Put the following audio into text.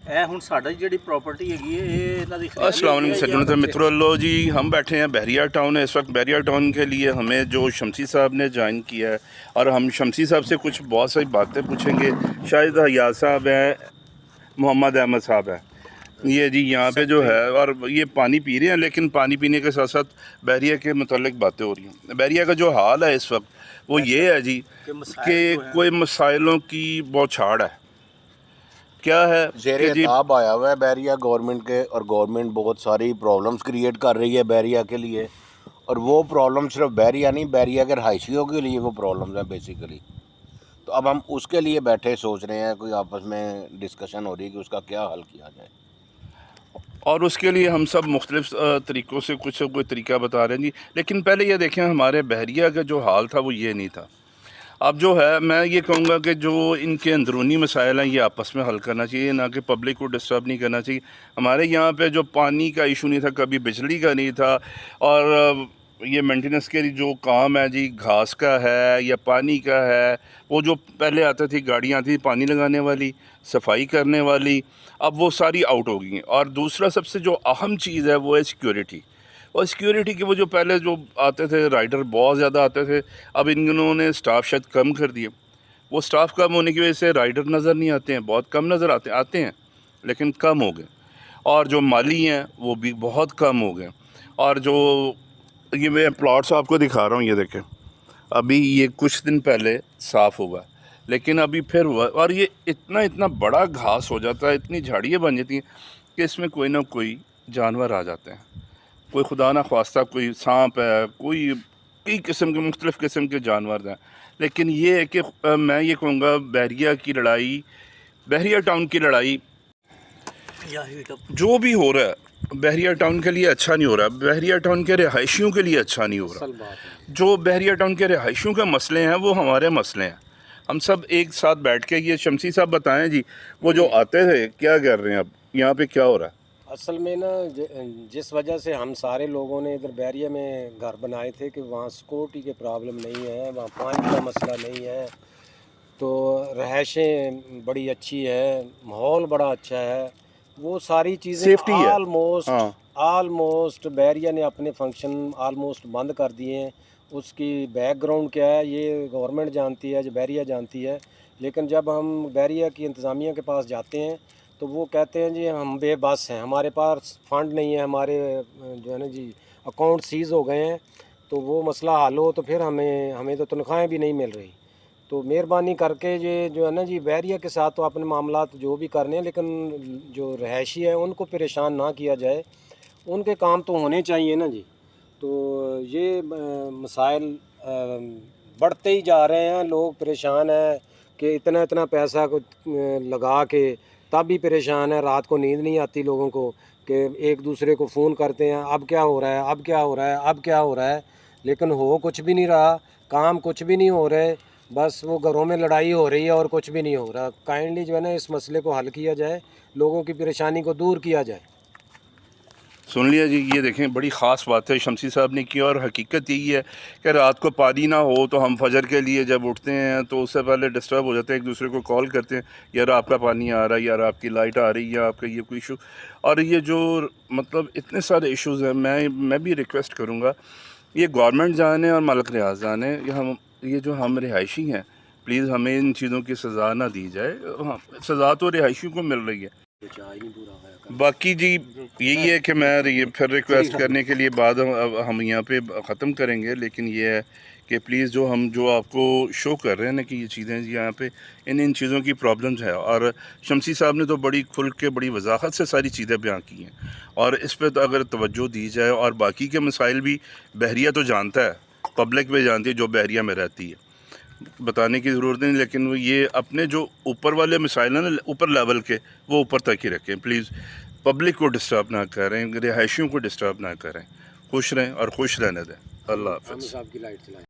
ਹੁਣ ਸਾਡੀ ਜਿਹੜੀ ਪ੍ਰਾਪਰਟੀ ਹੈਗੀ ਹੈ ਇਹ ਇਹਨਾਂ ਦੀ अस्सलाम वालेकुम सज्जनों तो मित्रों, लो जी हम बैठे हैं बहरिया टाउन। इस वक्त बहरिया टाउन के लिए हमें जो शमसी साहब ने ज्वाइन किया है और हम शमसी साहब से कुछ बहुत सारी बातें पूछेंगे। शाहिद हयात साहब है, मोहम्मद अहमद साहब है, ये जी यहाँ पे जो है, और ये पानी पी रहे हैं, लेकिन पानी पीने के साथ साथ बहरिया के मुतालिक बातें हो रही हैं। बहरिया का जो हाल है इस वक्त वो ये है जी कि कोई मसाइलों की बौछार है। क्या है ज़ेर-ए-ताब आया हुआ है बहरिया गवर्नमेंट के, और गवर्नमेंट बहुत सारी प्रॉब्लम्स क्रिएट कर रही है बहरिया के लिए, और वो प्रॉब्लम सिर्फ बहरिया नहीं, बहरिया के रहायशियों के लिए वो प्रॉब्लम्स हैं बेसिकली। तो अब हम उसके लिए बैठे सोच रहे हैं, कोई आपस में डिस्कशन हो रही है कि उसका क्या हल किया जाए, और उसके लिए हम सब मुख्तलिफ तरीक़ों से कुछ कोई तरीका बता रहे हैं जी। लेकिन पहले ये देखें, हमारे बहरिया का जो हाल था वो ये नहीं था। अब जो है मैं ये कहूँगा कि जो इनके अंदरूनी मसाइल हैं ये आपस में हल करना चाहिए, ना कि पब्लिक को डिस्टर्ब नहीं करना चाहिए। हमारे यहाँ पे जो पानी का इशू नहीं था, कभी बिजली का नहीं था, और ये मेंटेनेंस के जो काम है जी, घास का है या पानी का है, वो जो पहले आते थी गाड़ियाँ आती थी पानी लगाने वाली, सफाई करने वाली, अब वो सारी आउट हो गई हैं। और दूसरा सबसे जो अहम चीज़ है वो है सिक्योरिटी। और सिक्योरिटी के वो जो पहले जो आते थे राइडर बहुत ज़्यादा आते थे, अब इन्होंने स्टाफ शायद कम कर दिए। वो स्टाफ कम होने की वजह से राइडर नज़र नहीं आते हैं, बहुत कम नज़र आते हैं लेकिन कम हो गए। और जो माली हैं वो भी बहुत कम हो गए। और जो ये मैं प्लॉट्स आपको दिखा रहा हूँ, ये देखें, अभी ये कुछ दिन पहले साफ़ हुआ लेकिन अभी फिर हुआ, और ये इतना बड़ा घास हो जाता है, इतनी झाड़ियाँ बन जाती हैं कि इसमें कोई ना कोई जानवर आ जाते हैं। कोई खुदा ना ख्वास्ता कोई सांप है, कोई कई किस्म के मुख्तलिफ़ किस्म के जानवर हैं। लेकिन ये है कि मैं ये कहूँगा बहरिया की लड़ाई, बहरिया टाउन की लड़ाई जो भी हो रहा है बहरिया टाउन के लिए अच्छा नहीं हो रहा, बहरिया टाउन के रहायशियों के लिए अच्छा नहीं हो रहा। जो बहरिया टाउन के रहायशियों के मसले हैं वो हमारे मसले हैं। हम सब एक साथ बैठ के, ये शमसी साहब बताएं जी, वो जो आते थे क्या कर रहे हैं, अब यहाँ पे क्या हो रहा है? असल में ना जिस वजह से हम सारे लोगों ने इधर बहरिया में घर बनाए थे कि वहाँ सिक्योरिटी के प्रॉब्लम नहीं है, वहाँ पानी का मसला नहीं है, तो रहायशें बड़ी अच्छी है, माहौल बड़ा अच्छा है, वो सारी चीज़ें आलमोस्ट बहरिया ने अपने फंक्शन आलमोस्ट बंद कर दिए हैं। उसकी बैकग्राउंड क्या है ये गवर्नमेंट जानती है, जो बहरिया जानती है। लेकिन जब हम बहरिया की इंतज़ामिया के पास जाते हैं तो वो कहते हैं जी हम बेबस हैं, हमारे पास फ़ंड नहीं है, हमारे जो है ना जी अकाउंट सीज़ हो गए हैं, तो वो मसला हल हो तो फिर हमें तो तनख्वाहें भी नहीं मिल रही। तो मेहरबानी करके ये जो है ना जी बहरिया के साथ तो अपने मामलात जो भी करने हैं, लेकिन जो रहायशी है उनको परेशान ना किया जाए, उनके काम तो होने चाहिए ना जी। तो ये मसाइल बढ़ते ही जा रहे हैं, लोग परेशान हैं कि इतना पैसा को लगा के तब भी परेशान है, रात को नींद नहीं आती लोगों को, कि एक दूसरे को फ़ोन करते हैं अब क्या हो रहा है, अब क्या हो रहा है, अब क्या हो रहा है, लेकिन हो कुछ भी नहीं रहा, काम कुछ भी नहीं हो रहे, बस वो घरों में लड़ाई हो रही है और कुछ भी नहीं हो रहा। काइंडली जो है ना इस मसले को हल किया जाए, लोगों की परेशानी को दूर किया जाए। सुन लिया जी, ये देखें बड़ी ख़ास बात है शमसी साहब ने की, और हकीकत यही है कि रात को पानी ना हो तो हम फजर के लिए जब उठते हैं तो उससे पहले डिस्टर्ब हो जाते हैं, एक दूसरे को कॉल करते हैं, यार आपका पानी आ रहा है, यार आपकी लाइट आ रही है, आपका ये कोई इशू। और ये जो मतलब इतने सारे इश्यूज़ हैं, मैं भी रिक्वेस्ट करूँगा ये गवर्नमेंट जाने और मलक रियाज जाने, ये जो हम रिहायशी हैं, प्लीज़ हमें इन चीज़ों की सज़ा ना दी जाए। हाँ, सज़ा तो रिहायशी को मिल रही है। बाकी जी यही है कि मैं ये फिर रिक्वेस्ट करने के लिए बाद हम यहाँ पे ख़त्म करेंगे, लेकिन ये है कि प्लीज़ जो आपको शो कर रहे हैं ना कि ये चीज़ें यहाँ पे इन चीज़ों की प्रॉब्लम्स है, और शमसी साहब ने तो बड़ी खुल के बड़ी वजाहत से सारी चीज़ें बयां की हैं, और इस पर तो अगर तवज्जो दी जाए, और बाकी के मसाइल भी बहरिया तो जानता है, पब्लिक भी जानती है जो बहरिया में रहती है, बताने की ज़रूरत नहीं, लेकिन वो ये अपने जो ऊपर वाले मसाइल हैं ना ऊपर लेवल के, वो ऊपर तक ही रखें प्लीज़। पब्लिक को डिस्टर्ब ना करें, रिहायशियों को डिस्टर्ब ना करें, खुश रहें और खुश रहने दें। अल्लाह हाफ़िज़।